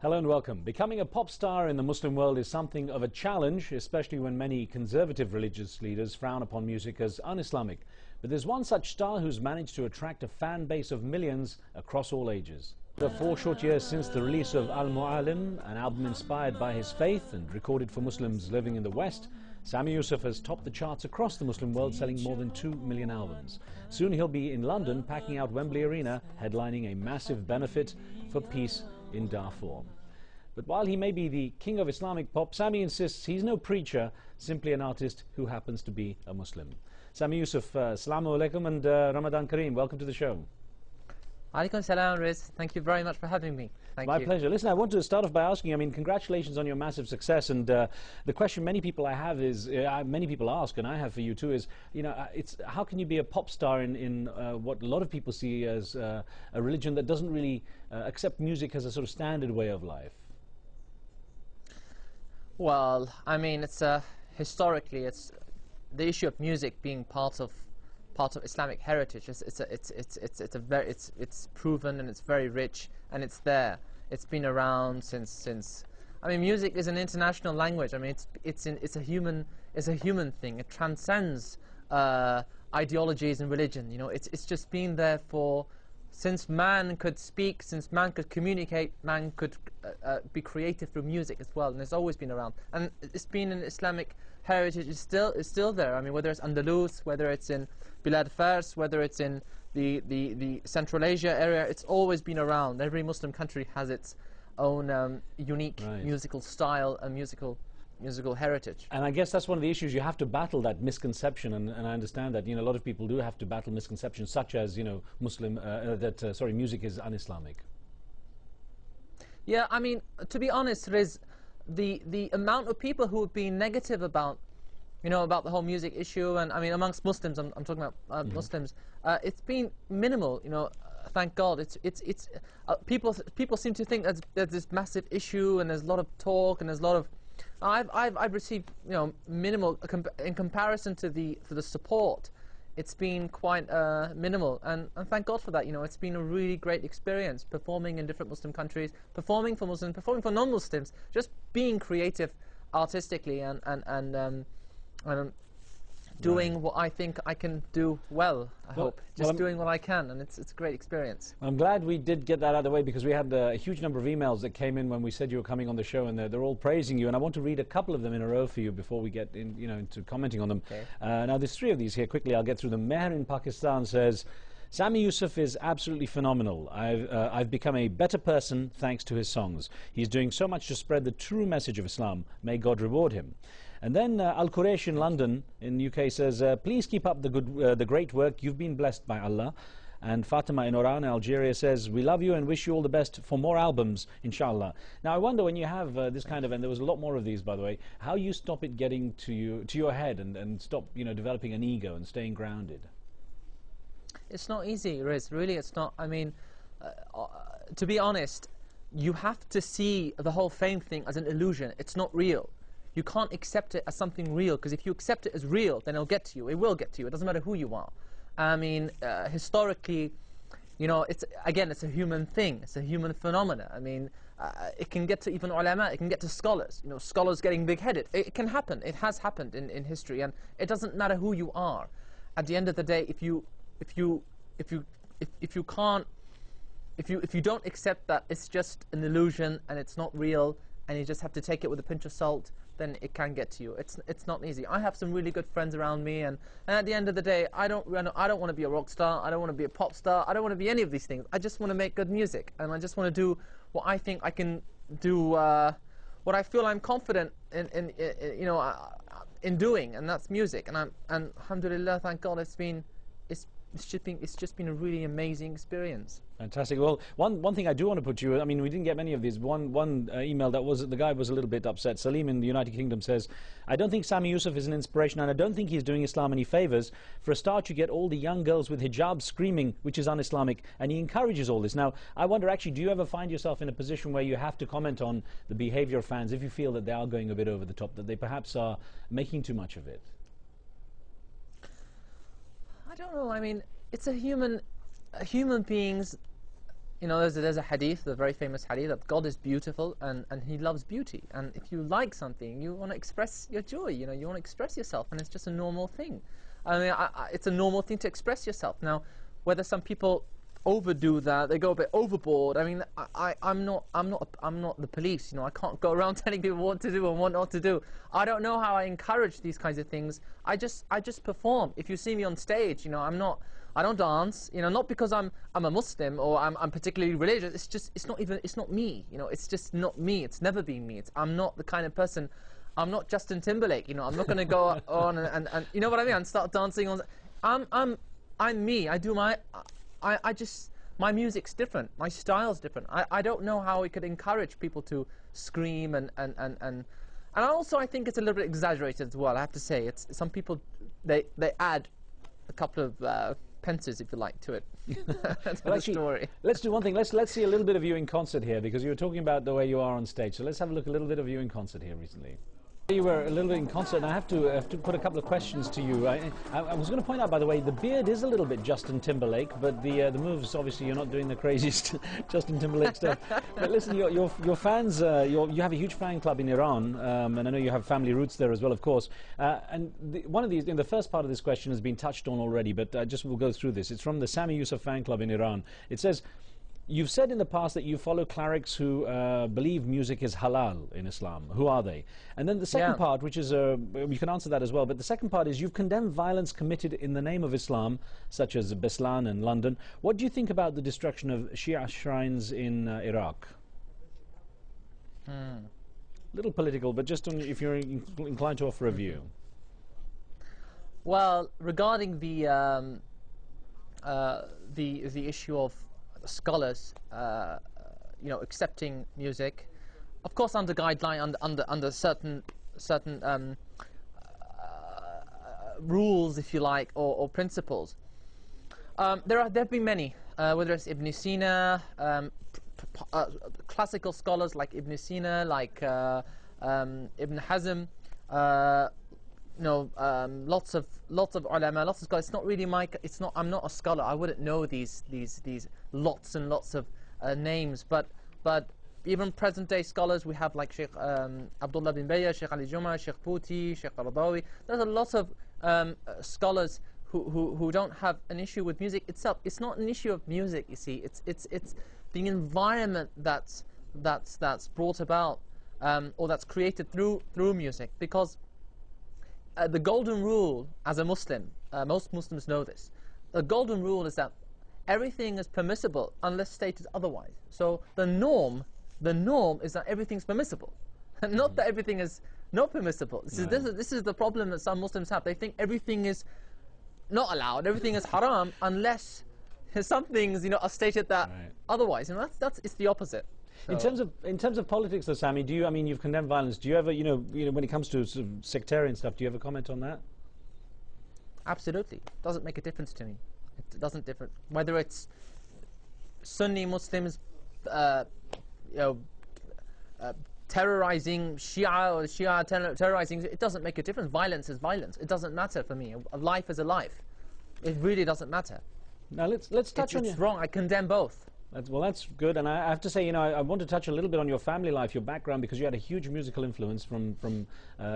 Hello and welcome. Becoming a pop star in the Muslim world is something of a challenge, especially when many conservative religious leaders frown upon music as un-Islamic. But there's one such star who's managed to attract a fan base of millions across all ages. The 4 short years since the release of Al-Mu'alim, an album inspired by his faith and recorded for Muslims living in the West, Sami Yusuf has topped the charts across the Muslim world, selling more than 2 million albums. Soon he'll be in London, packing out Wembley Arena, headlining a massive benefit for peace in Darfur. But while he may be the king of Islamic pop, Sami insists he's no preacher, simply an artist who happens to be a Muslim. Sami Yusuf, Assalamu alaikum and Ramadan Kareem. Welcome to the show. Alaikum salam, Riz. Thank you very much for having me. My pleasure. Listen, I want to start off by asking you, congratulations on your massive success. And the question many people many people ask, and I have for you too, is, it's how can you be a pop star in what a lot of people see as a religion that doesn't really accept music as a sort of standard way of life? Well, historically, it's the issue of music being part of Islamic heritage. It's proven and it's very rich and it's there. It's been around since. Music is an international language. It's a human thing. It transcends ideologies and religion. It's just been there since man could speak, since man could communicate, man could be creative through music as well, and it's always been around. And it's been an Islamic heritage. It's still there. Whether it's Andalus, whether it's in Bilad Fars, whether it's in the Central Asia area, it's always been around. Every Muslim country has its own unique musical style and musical heritage. And I guess that's one of the issues. You have to battle that misconception, and I understand that a lot of people do have to battle misconceptions such as music is un-Islamic. Yeah, to be honest, Riz, the amount of people who have been negative about the whole music issue, and amongst Muslims, I'm talking about Muslims, it's been minimal. Thank God. It's people seem to think there's this massive issue, and there's a lot of talk, and there's a lot of. I've received minimal in comparison to the support. It's been quite minimal, and thank God for that. It's been a really great experience performing in different Muslim countries, performing for Muslims, performing for non-Muslims, just being creative artistically and doing what I think I can do well, I hope. Just doing what I can, and it's a great experience. I'm glad we did get that out of the way, because we had a huge number of emails that came in when we said you were coming on the show, and they're all praising you, and I want to read a couple of them in a row for you before we get into commenting on them. Okay. Now, there's 3 of these here. Quickly, I'll get through them. Meher in Pakistan says, Sami Yusuf is absolutely phenomenal. I've become a better person thanks to his songs. He's doing so much to spread the true message of Islam. May God reward him. And then Al-Quraysh in London, in the UK, says, please keep up the great work. You've been blessed by Allah. And Fatima in Oran, Algeria, says, we love you and wish you all the best for more albums, inshallah. Now, I wonder, when you have this kind of, and there was a lot more of these, by the way, how you stop it getting to your head and stop, developing an ego and staying grounded. It's not easy, Riz. Really, it's not. To be honest, you have to see the whole fame thing as an illusion. It's not real. You can't accept it as something real, because if you accept it as real, then it'll get to you. It will get to you. It doesn't matter who you are. Historically, it's a human thing. It's a human phenomenon. It can get to even ulama. It can get to scholars. Scholars getting big-headed. It can happen. It has happened in history, and it doesn't matter who you are. At the end of the day, if you don't accept that it's just an illusion and it's not real, and you just have to take it with a pinch of salt, then it can get to you. It's not easy. I have some really good friends around me, and at the end of the day, I don't want to be a rock star. I don't want to be a pop star. I don't want to be any of these things. I just want to make good music, and I just want to do what I think I can do, what I feel I'm confident in doing, and that's music. And alhamdulillah, thank God, it's just been a really amazing experience. Fantastic. Well, one thing I do want to put you, we didn't get many of these. One email the guy was a little bit upset. Salim in the United Kingdom says, I don't think Sami Yusuf is an inspiration, and I don't think he's doing Islam any favors. For a start, you get all the young girls with hijab screaming, which is un-Islamic, and he encourages all this. Now, I wonder, actually, do you ever find yourself in a position where you have to comment on the behavior of fans if you feel that they are going a bit over the top, that they perhaps are making too much of it? I don't know. It's a human beings you know, there's a hadith, the very famous hadith, that God is beautiful and He loves beauty. And if you like something, you want to express your joy. You know, you want to express yourself, and it's just a normal thing. I mean, it's a normal thing to express yourself. Now, whether some people overdo that, they go a bit overboard. I mean, I'm not the police. You know, I can't go around telling people what to do and what not to do. I don't know how I encourage these kinds of things. I just perform. If you see me on stage, you know, I don't dance. You know, not because I'm a Muslim or I'm particularly religious. It's not me. You know, it's just not me. It's never been me. I'm not the kind of person. I'm not Justin Timberlake. You know, I'm not going to go on and you know what I mean, and start dancing on. I'm me. I do my. My music's different. My style's different. I don't know how we could encourage people to scream and also I think it's a little bit exaggerated as well. I have to say, it's some people they add a couple of pences, if you like, to it. To the story. Let's do one thing. Let's see a little bit of you in concert here, because you were talking about the way you are on stage. So let's have a look a little bit of you in concert here recently. You were a little bit in concert, and I have to put a couple of questions to you. I was going to point out, by the way, the beard is a little bit Justin Timberlake, but the moves, obviously, you're not doing the craziest Justin Timberlake stuff. But listen, your fans, you have a huge fan club in Iran, and I know you have family roots there as well, of course. And one of these, in the first part of this question has been touched on already, but we'll go through this. It's from the Sami Yusuf fan club in Iran. It says, you've said in the past that you follow clerics who believe music is halal in Islam. Who are they? And then the second part, which is, you can answer that as well, but the second part is you've condemned violence committed in the name of Islam, such as Beslan and London. What do you think about the destruction of Shia shrines in Iraq? Little political, but just if you're inclined to offer a view. Well, regarding the issue of scholars, you know, accepting music, of course, under guideline, under certain rules, if you like, or principles. There have been many, whether it's Ibn Sina, classical scholars like Ibn Sina, like Ibn Hazm. Lots of ulama, lots of scholars. It's not really I'm not a scholar. I wouldn't know these lots and lots of names. But even present day scholars, we have like Sheikh Abdullah bin Bayya, Sheikh Ali Juma, Sheikh Puti, Sheikh Qaradawi. There's a lot of scholars who don't have an issue with music itself. It's not an issue of music. You see, it's the environment that's brought about or that's created through music, because. The golden rule as a Muslim, most Muslims know this, the golden rule is that everything is permissible unless stated otherwise. So the norm is that everything's permissible, not that everything is not permissible. This is the problem that some Muslims have. They think everything is not allowed, everything is haram, unless some things, you know, are stated that otherwise. And it's the opposite. So. In terms of politics, though, Sami, I mean, you've condemned violence. Do you ever, you know, when it comes to sort of sectarian stuff, do you ever comment on that? Absolutely, doesn't make a difference to me. It doesn't differ whether it's Sunni Muslims, terrorizing Shia or Shia terrorizing. It doesn't make a difference. Violence is violence. It doesn't matter for me. A life is a life. It really doesn't matter. Now let's touch on it's wrong. I condemn both. That's good, and I have to say, you know, I want to touch a little bit on your family life, your background, because you had a huge musical influence from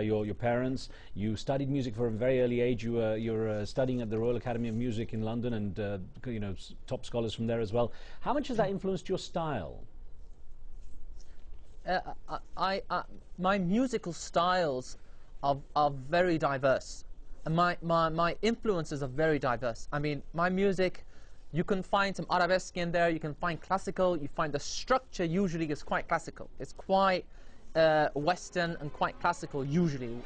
your parents. You studied music from a very early age. You're studying at the Royal Academy of Music in London, and you know, top scholars from there as well. How much has that influenced your style? My musical styles are very diverse, and my influences are very diverse. I mean, my music. You can find some arabesque in there, you can find classical, you find the structure usually is quite classical. It's quite Western and quite classical usually.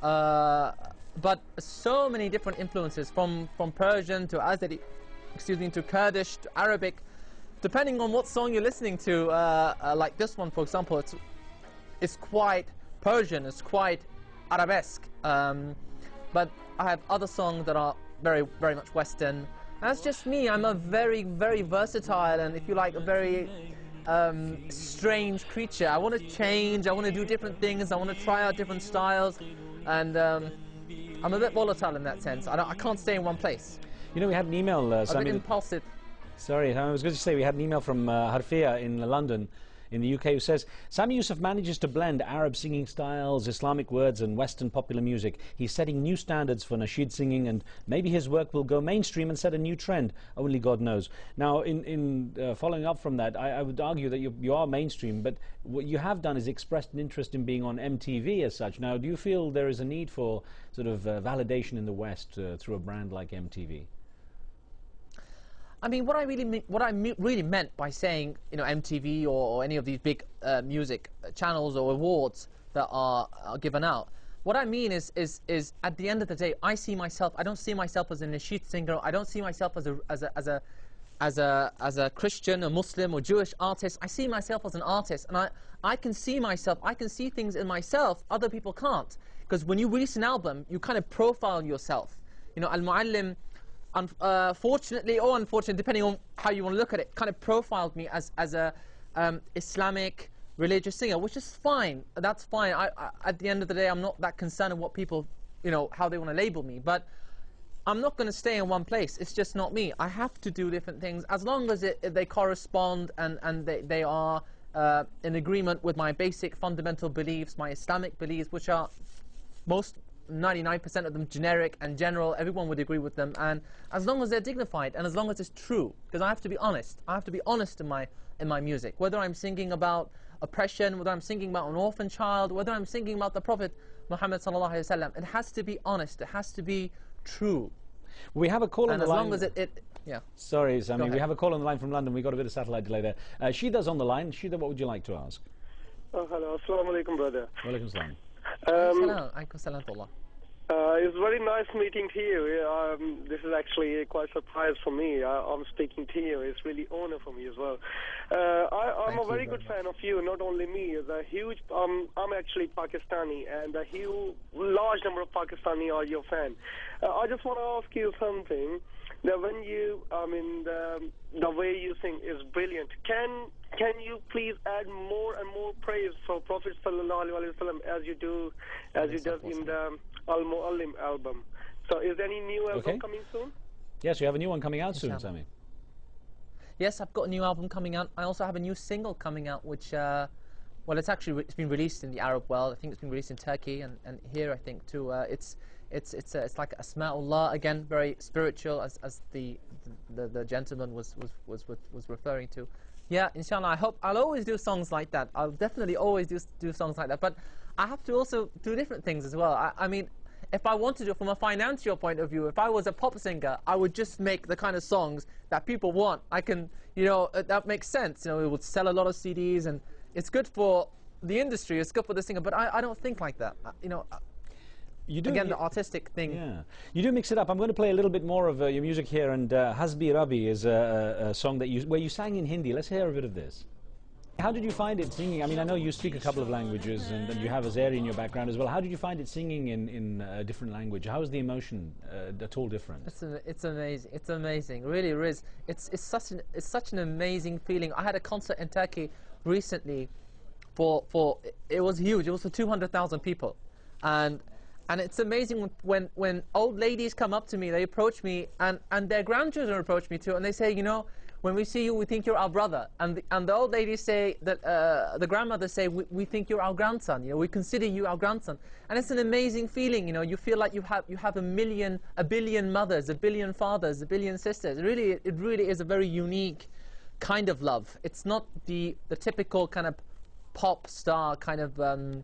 But so many different influences from Persian to Azeri, to Kurdish to Arabic, depending on what song you're listening to. Like this one, for example, it's quite Persian, it's quite arabesque. But I have other songs that are very, very much Western. That's just me. I'm a very, very versatile and, if you like, a very strange creature. I want to change. I want to do different things. I want to try out different styles. And I'm a bit volatile in that sense. I can't stay in one place. You know, we had an email, Sami. A bit impulsive. Sorry, I was going to say we had an email from Harfia in London, in the UK, who says, Sami Yusuf manages to blend Arab singing styles, Islamic words and Western popular music. He's setting new standards for nasheed singing, and maybe his work will go mainstream and set a new trend. Only God knows. Now, in following up from that, I would argue that you are mainstream, but what you have done is expressed an interest in being on MTV as such. Now, do you feel there is a need for sort of validation in the West through a brand like MTV? I mean, what I really meant by saying, you know, MTV or any of these big music channels or awards that are given out, what I mean is at the end of the day, I don't see myself as a nasheed singer. I don't see myself as a Christian, a Muslim, or Jewish artist. I see myself as an artist, and I can see myself. I can see things in myself other people can't. Because when you release an album, you kind of profile yourself. You know, Al-Muallim, fortunately or unfortunately, depending on how you want to look at it, kind of profiled me as a Islamic religious singer, which is fine. That's fine. At the end of the day, I'm not that concerned with what people, you know, how they want to label me. But I'm not going to stay in one place. It's just not me. I have to do different things as long as they correspond and they are in agreement with my basic fundamental beliefs, my Islamic beliefs, which are 99% of them generic and general. Everyone would agree with them, and as long as they're dignified and as long as it's true, because I have to be honest. I have to be honest in my music. Whether I'm singing about oppression, whether I'm singing about an orphan child, whether I'm singing about the Prophet Muhammad sallallahu alaihi wasallam, it has to be honest. It has to be true. We have a call on the line. And as long as yeah. Sorry, Sami. We have a call on the line from London. We got a bit of satellite delay there. Shida's on the line. Shida, what would you like to ask? Oh, hello. Assalamu alaikum, brother. Wa alaikum salam. It's very nice meeting to you. This is actually quite a surprise for me. I'm speaking to you. It's really honor for me as well. I'm a very good fan of you. Not only me. The huge. I'm actually Pakistani, and a large number of Pakistani are your fan. I just want to ask you something. That when you, the way you sing is brilliant. Can you please add more and more praise for Prophet sallallahu alaihi wasallam as you do in the Al-Muallim album? So is there any new album coming soon? Yes, you have a new one coming out soon, Sami. Yes, I've got a new album coming out. I also have a new single coming out, which, well, it's been released in the Arab world. I think it's been released in Turkey and here, I think, too. It's like Asma'ullah, again, very spiritual, as the gentleman was referring to. Yeah, inshallah, I'll always do songs like that. I'll definitely always do songs like that. But I have to also do different things as well. I mean, if I wanted to, from a financial point of view, if I was a pop singer, I would just make the kind of songs that people want. I can, you know, that makes sense. You know, it would sell a lot of CDs, and it's good for the industry, it's good for the singer. But I don't think like that. You know, you do, again, the artistic thing. Yeah, you do mix it up. I'm going to play a little bit more of your music here, and Hasbi Rabbi is a song that where you sang in Hindi. Let's hear a bit of this. How did you find it singing? I mean, I know you speak a couple of languages, and you have Azeri in your background as well. How did you find it singing in a different language? How is the emotion at all different? It's amazing. It's amazing. Really, it is. It's such an amazing feeling. I had a concert in Turkey recently. It was huge. It was for 200,000 people, and it's amazing when old ladies come up to me, they approach me, and their grandchildren approach me too, and they say, you know, when we see you, we think you're our brother. And the old ladies say that, the grandmothers say, we think you're our grandson. You know, we consider you our grandson. And it's an amazing feeling. You know, you feel like you have a billion mothers, a billion fathers, a billion sisters. It really is a very unique kind of love. It's not the typical kind of pop star kind of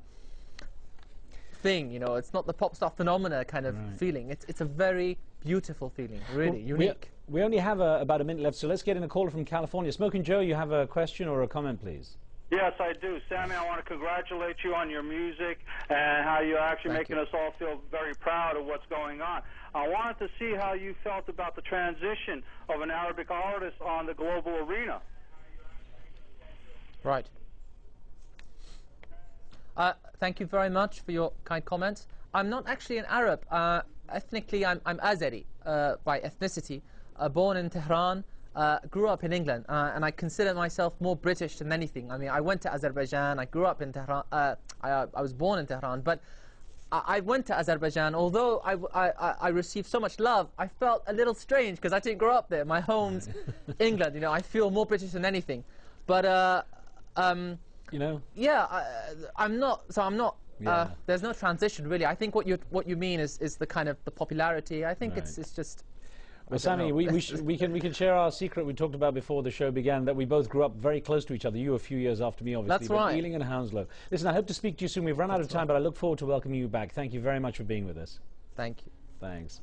thing. You know, it's not the pop star phenomena kind of feeling. It's a very beautiful feeling, really unique. We only have about a minute left, so let's get in a caller from California. Smoking Joe, you have a question or a comment, please? Yes, I do. Sami, I want to congratulate you on your music and how you're actually making us all feel very proud of what's going on. I wanted to see how you felt about the transition of an Arabic artist on the global arena. Right. Thank you very much for your kind comments. I'm not actually an Arab. Ethnically, I'm Azeri by ethnicity. Born in Tehran, grew up in England, and I consider myself more British than anything. I mean, I went to Azerbaijan, I grew up in Tehran, I was born in Tehran, but I went to Azerbaijan. Although I received so much love, I felt a little strange because I didn't grow up there. My home's England. You know, I feel more British than anything. But you know. Yeah, I'm not. So I'm not. Yeah. There's no transition really. I think what you mean is the kind of the popularity. I think Right. it's just. Well, Sami, we can share our secret we talked about before the show began, that we both grew up very close to each other. You a few years after me, obviously. That's right. Ealing and Hounslow. Listen, I hope to speak to you soon. We've run out of time, but I look forward to welcoming you back. Thank you very much for being with us. Thank you. Thanks.